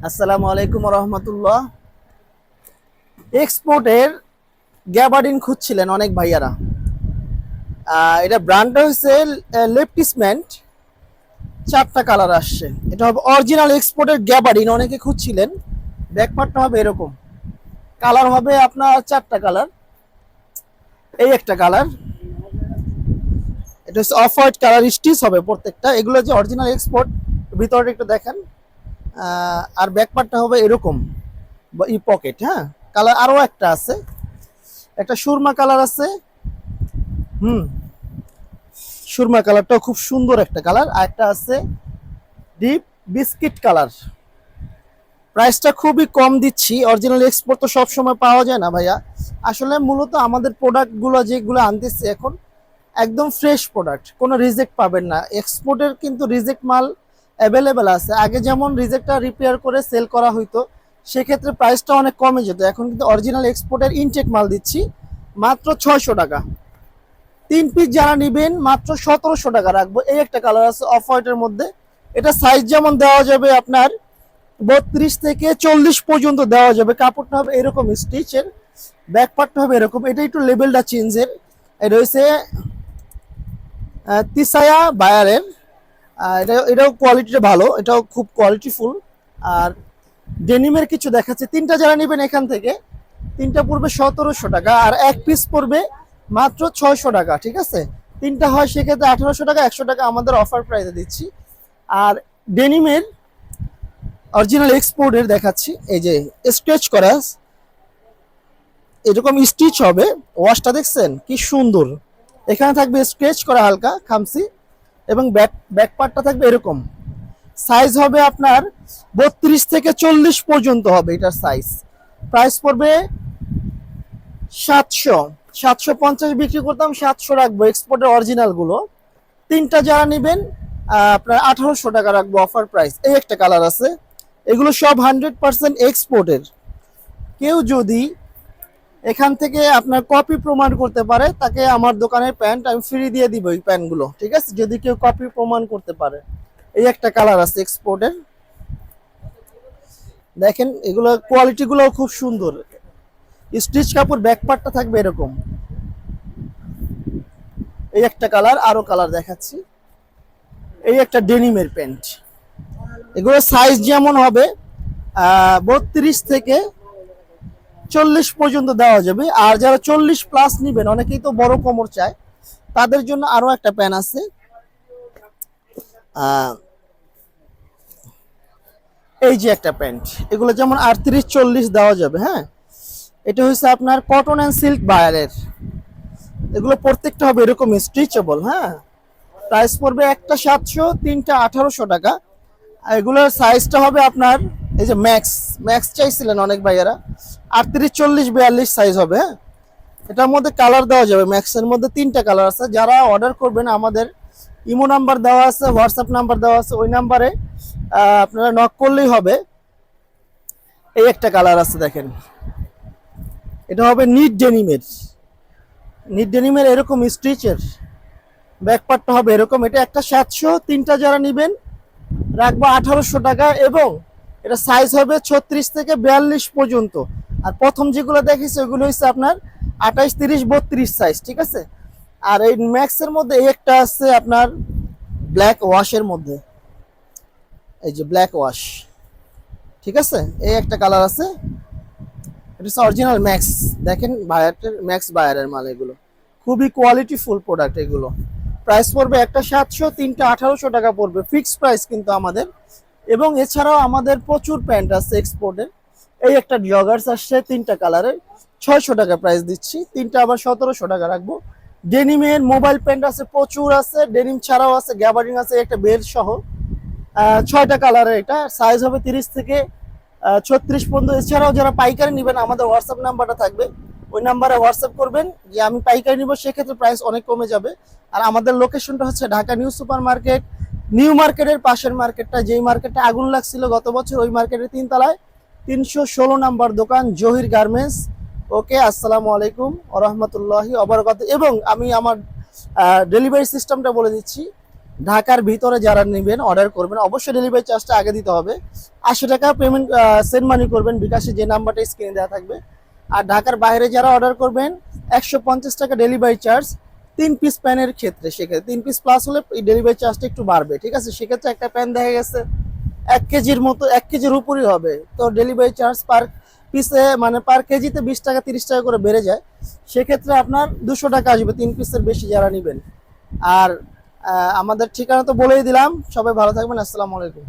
আসসালামু আলাইকুম রহমতুল্লাহ। এক্সপোর্টের গ্যাবার্ডিন খুঁজছিলেন অনেক ভাইয়ারা। এটা ব্র্যান্ডটা হচ্ছে লেপটিসমেন্ট। 4টা কালার আসছে। এটা হবে অরিজিনাল এক্সপোর্টের গ্যাবার্ডিন, অনেকে খুঁজছিলেন। ব্যাকপার্টটা হবে এরকম, কালার হবে আপনার 4টা কালার। এই একটা কালার, এটা হচ্ছে অফ হোয়াইট কালার, স্টিচ হবে প্রত্যেকটা। এগুলো যে অরিজিনাল এক্সপোর্ট, ভিতরটা একটু দেখেন। আর ব্যাকপার্টটা হবে এরকম, ই পকেট। হ্যাঁ, কালার আরও একটা আছে, একটা সুরমা কালার আছে। হুম, সুরমা কালারটাও খুব সুন্দর একটা কালার। আর একটা আছে ডিপ বিস্কিট কালার। প্রাইসটা খুবই কম দিচ্ছি। অরিজিনাল এক্সপোর্ট তো সব সময় পাওয়া যায় না ভাইয়া। আসলে মূলত আমাদের প্রোডাক্টগুলো যেগুলো আনতেছে এখন একদম ফ্রেশ প্রোডাক্ট, কোনো রিজেক্ট পাবেন না। এক্সপোর্টের কিন্তু রিজেক্ট মাল অ্যাভেলেবেল আছে। আগে যেমন রিজেক্টটা রিপেয়ার করে সেল করা হইতো, সেক্ষেত্রে প্রাইসটা অনেক কমে যেত। এখন কিন্তু অরিজিনাল এক্সপোর্টের ইনটেক মাল দিচ্ছি মাত্র 600 টাকা। 3 পিস যারা নেবেন মাত্র 1700 টাকা রাখবো। এই একটা কালার আছে অফ হোয়াইটের মধ্যে। এটা সাইজ যেমন দেওয়া যাবে আপনার 32 থেকে 40 পর্যন্ত দেওয়া যাবে। কাপড়টা হবে এরকম স্টিচের, ব্যাকপার্টটা হবে এরকম। এটা একটু লেভেলটা চেঞ্জের। এটা হচ্ছে তিসায়া বায়ারের। এটাও কোয়ালিটিটা ভালো, এটাও খুব কোয়ালিটিফুল। আর ডেনিমের কিছু দেখাচ্ছে। 3টা যারা নেবেন এখান থেকে, 3টা পড়বে 1700 টাকা, আর 1 পিস পড়বে মাত্র 600 টাকা। ঠিক আছে, 3টা হয় সেক্ষেত্রে 1800 টাকা। 100 টাকা আমাদের অফার প্রাইসে দিচ্ছি। আর ডেনিমের অরিজিনাল এক্সপোর্টের দেখাচ্ছি। এই যে স্কেচ করা এরকম স্টিচ হবে। ওয়াশটা দেখছেন কি সুন্দর। এখানে থাকবে স্কেচ করা হালকা খামসি, এবং ব্যাক পার্টটা থাকবে এরকম। সাইজ হবে আপনার 32 থেকে 40 পর্যন্ত হবে এটার সাইজ। প্রাইস পড়বে 700। 750 বিক্রি করতাম, 700 রাখবো এক্সপোর্টের অরিজিনাল গুলো। 3টা যারা নেবেন আপনার 1800 টাকা রাখবো অফার প্রাইস। এই একটা কালার আছে। এগুলো সব 100% এক্সপোর্টের। কেউ যদি এখান থেকে আপনার কপি প্রমাণ করতে পারে, তাকে আমার দোকানের প্যান্ট আমি ফ্রি দিয়ে দিব। এই প্যান্টগুলো ঠিক আছে, যদি কেউ কপি প্রমাণ করতে পারে। এই একটা কালার আছে এক্সপোর্টের, দেখেন। এগুলো কোয়ালিটিগুলো খুব সুন্দর। স্টিচ কাপড়, ব্যাকপার্টটা থাকবে এরকম। এই একটা কালার, আরো কালার দেখাচ্ছি। এই একটা ডেনিমের প্যান্ট। এগুলো সাইজ যেমন হবে 32 থেকে 40 পর্যন্ত দেওয়া যাবে। আর যারা 40+ নিবেন, অনেকেই তো বড় কোমর চায়, তাদের জন্য আরো একটা প্যান্ট আছে। এই যে একটা প্যান্ট, এগুলো যেমন 38-40 দেওয়া যাবে। হ্যাঁ, এটা হচ্ছে আপনার কটন অ্যান্ড সিল্ক বায়ারের। এগুলো প্রত্যেকটা হবে এরকম স্ট্রেচেবল। হ্যাঁ, প্রাইস পড়বে একটা 700, 3টা 1800 টাকা। এগুলোর সাইজটা হবে আপনার এই যে ম্যাক্স। ম্যাক্স চাইছিলেন অনেক ভাইয়ারা, 38-40-42 সাইজ হবে। হ্যাঁ, এটার মধ্যে কালার দেওয়া যাবে। ম্যাক্সের মধ্যে 3টা কালার আছে। যারা অর্ডার করবেন, আমাদের ইমো নাম্বার দেওয়া আছে, হোয়াটসঅ্যাপ নাম্বার দেওয়া আছে, ওই নাম্বারে আপনারা নক করলেই হবে। এই একটা কালার আছে দেখেন, এটা হবে নিট ডেনিমের। নিট ডেনিমের এরকম স্টিচের, ব্যাকপার্টটা হবে এরকম। এটা একটা 700, 3টা যারা নেবেন রাখবো 1800 টাকা। এবং এটা সাইজ হবে 36 থেকে 42 পর্যন্ত। আর প্রথম যেগুলো দেখেছি ওইগুলো হচ্ছে আপনার 28, 30, 32 সাইজ। ঠিক আছে। আর এই ম্যাক্সের মধ্যে এই একটা আছে আপনার ব্ল্যাক ওয়াশের মধ্যে। এই যে ব্ল্যাক ওয়াশ, ঠিক আছে। এই একটা কালার আছে। এটা হচ্ছে অরিজিনাল ম্যাক্স। দেখেন বায়ারের, ম্যাক্স বায়ারের মাল এগুলো। খুবই কোয়ালিটিফুল প্রোডাক্ট এগুলো। প্রাইস পড়বে একটা 700, 3টা 1800 টাকা পড়বে, ফিক্সড প্রাইস কিন্তু আমাদের। এবং এছাড়াও আমাদের প্রচুর প্যান্ট আছে এক্সপোর্টের। এই একটা জগার্স আসছে 3টা কালারের, 600 টাকা প্রাইস দিচ্ছি। 3টা আবার 1700 টাকা রাখবো। ডেনিমের মোবাইল প্যান্ট আছে, প্রচুর আছে। ডেনিম ছাড়াও আছে, গ্যাবার্ডিং আছে, একটা বেল্ট সহ। 6টা কালারের। এটা সাইজ হবে 30 থেকে 36 পর্যন্ত। এছাড়াও যারা পাইকারি নেবেন, আমাদের হোয়াটসঅ্যাপ নাম্বারটা থাকবে, ওই নাম্বারে হোয়াটসঅ্যাপ করবেন যে আমি পাইকারি নিব, সেক্ষেত্রে প্রাইস অনেক কমে যাবে। আর আমাদের লোকেশনটা হচ্ছে Dhaka new super market, new মার্কেটের পাশের মার্কেটটা, যেই মার্কেটটা আগুন লাগছিল গত বছর, ওই মার্কেটের 3 তলায় 316 নাম্বার দোকান, জহির গার্মেন্টস। ওকে, আসসালামু আলাইকুম ওয়া রাহমাতুল্লাহি ওয়া বারাকাতুহু। এবং আমি আমার ডেলিভারি সিস্টেমটা বলে দিচ্ছি। ঢাকার ভিতরে যারা নেবেন অর্ডার করবেন অবশ্যই ডেলিভারি চার্জটা আগে দিতে হবে। 80 টাকা পেমেন্ট সেন্ড মানি করবেন বিকাশে, যে নাম্বারটা স্ক্রিনে দেওয়া থাকবে। আর ঢাকার বাইরে যারা অর্ডার করবেন 150 টাকা ডেলিভারি চার্জ 3 পিস প্যানের ক্ষেত্রে। সেক্ষেত্রে 3 পিস প্লাস হলে এই ডেলিভারি চার্জটা একটু বাড়বে, ঠিক আছে। সেক্ষেত্রে একটা প্যান দেখা গেছে 1 কেজির মতো, 1 কেজির উপরই হবে, তো ডেলিভারি চার্জ পার পিসে মানে পার কেজিতে 20 টাকা 30 টাকা করে বেড়ে যায়। সেক্ষেত্রে আপনার 200 টাকা আসবে 3 পিসের বেশি যারা নেবেন। আর আমাদের ঠিকানা তো বলেই দিলাম। সবাই ভালো থাকবেন, আসসালামু আলাইকুম।